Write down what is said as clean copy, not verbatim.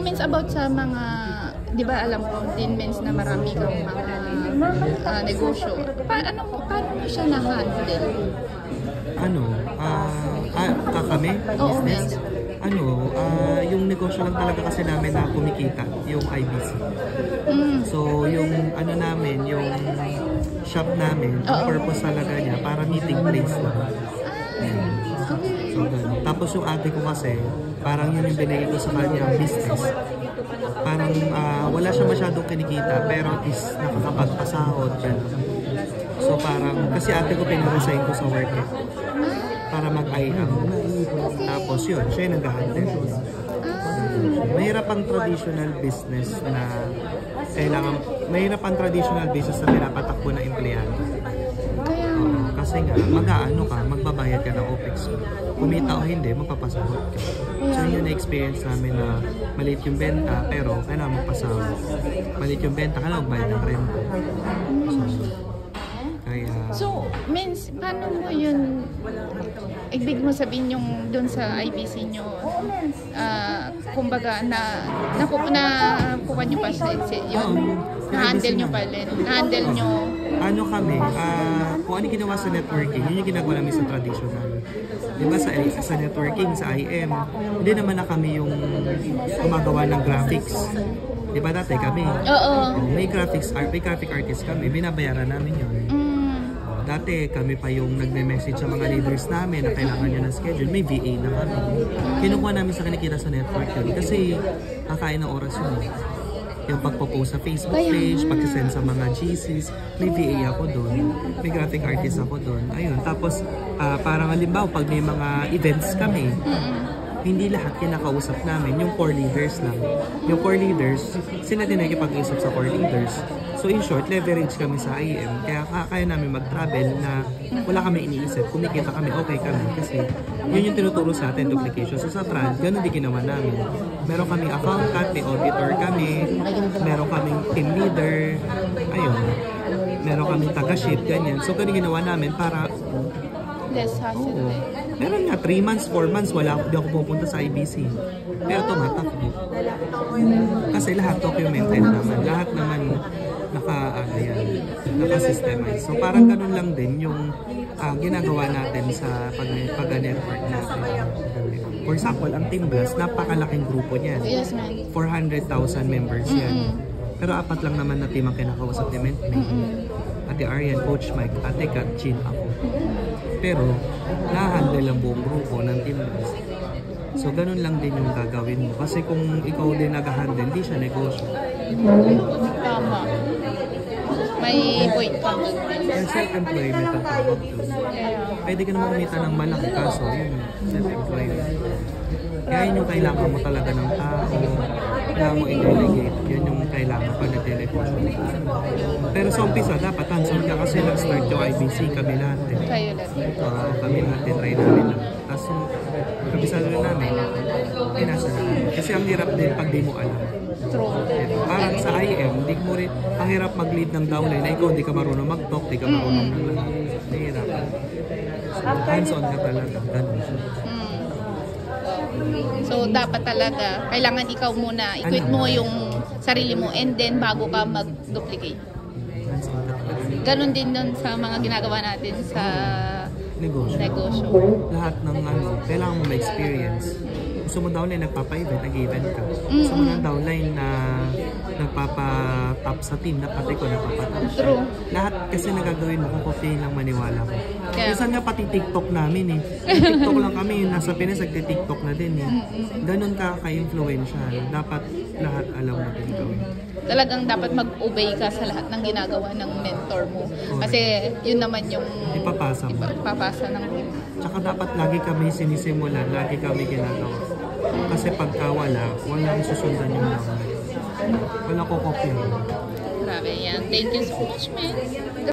So means about sa mga, di ba alam ko din means na marami kang mga negosyo. Paano mo siya na-handle? Kami? Oo, Business? Yung negosyo lang talaga kasi namin na kumikita, yung IBC. So, yung namin, yung shop namin, ang purpose talaga niya, para meeting place lang. So, ganun. Tapos yung ate ko kasi, parang yun yung binigay ko sa kanyang business. Parang wala siya masyadong kinikita, pero is nakakapagpasahod. So, parang, kasi ate ko pinaresign ko sa work para mag-IAM. Tapos yun, siya yung nag-handle. Mahirap ang traditional business na kailangan, mahirap ang traditional business na pinapatakbo na empleyado. Kasi nga, magbabayad ka ng OPEX. Kumita o hindi, magpapasahod ka. So yun yung na-experience namin na maliit yung benta, pero kailangan magpasahod. Maliit yung benta, kailangan magbayad ng renta. So, means, paano mo yun, ibig mo sabihin yung doon sa IBC nyo, kumbaga, nakuha nyo pa sa yun, na-handle nyo pa rin, na-handle nyo. Kami, kung ano ginawa sa networking, yun yung ginagawa namin sa traditional. Diba sa networking, sa IM, hindi naman na kami yung gumagawa ng graphics. Diba dati kami? Oo. May graphic artist kami, binabayaran namin yun. Dati kami pa yung nagme-message sa mga leaders namin na kailangan nyo ng schedule. May VA na kami. Kinukuha namin sa kinikita sa network yun. Kasi kakain ng oras yun. Yung pagpo-post sa Facebook page, pag-send sa mga GCs, may VA ako doon. May graphic artist ako doon. Ayun. Tapos parang halimbawa pag may mga events kami, hindi lahat kinakausap namin, yung core leaders lang. Yung core leaders, sila din nakikipag-usap sa core leaders. So in short, leverage kami sa IM. Kaya namin mag-travel na wala kami iniisip. Kumikita kami, okay kami. Kasi yun yung tinuturo sa atin, duplication. So sa trans, ganun din ginawa namin. Meron kaming accountant, may auditor kami, meron kaming team leader, ayun. Meron kaming taga-ship, ganyan. So ganun ginawa namin para less hassle. Meron nga, 3 months, 4 months, di ako pupunta sa IBC. Pero tumatakbo. Kasi lahat documented naman. Lahat naman naka-systemize. So parang ganun lang din yung ginagawa natin sa pag-network natin. For example, ang Team Blast, napakalaking grupo niyan. Yes, ma'am. 400,000 members yan. Pero 4 lang naman na team ang kinakausap ni Mentme. Ate Arian, Coach Mike, Ate Kat, Chin, ako. Pero, nahandle ang buong grupo ng Team Blast. So, ganun lang din yung gagawin mo. Kasi kung ikaw din nag-handle, hindi siya negosyo. Tama. May point ka. Yung self-employment ang tawag doon. Pwede ka naman kumita ng malaki, kaso yun, self-employment. Kaya yun yung kailangan mo talaga ng tao. Kailangan mo i-delegate. Yun yung kailangan pa na delegate. Pero sa umpisa, dapat hands-on ka kasi nag-start yung IBC, kami lahat. Kayo lahat. Kami lahat, try namin lang. Tapos yung kabisado rin namin, ay nasa namin. Kasi ang hirap din pag di mo alam. True. Parang sa IM, hindi mo rin, ang hirap mag-lead ng downline na ikaw, hindi ka marunong mag-talk, hindi ka marunong ng lahat. Mahirap. So, hands-on ka talaga. Ganun siya. So, dapat talaga, kailangan ikaw muna, i-quit mo yung sarili mo and then bago ka mag-duplicate. Ganon din dun sa mga ginagawa natin sa negosyo. Lahat ng kailangan mo ma-experience. Gusto mo downline, nagpapa-event, nag-event ka. Gusto mo ng downline na nagpapa-top sa team, napatay ko, nagpapa-top. True. Lahat kasi nagagawin mo kung kopyahin lang maniwala ko. Minsan nga pati TikTok namin TikTok lang kami, nasa Pinas nagti-TikTok na din Ganon ka-influential. Dapat lahat alam mo din gawin. Talagang dapat mag-obey ka sa lahat ng ginagawa ng mentor mo. Kasi yun naman yung ipapasa ng Tsaka dapat lagi kami sinisimulan, lagi kami ginagawa. Kasi pagka walang susundan yung downline. Wala ko kopya. Grabe yan. Thank you so much, man.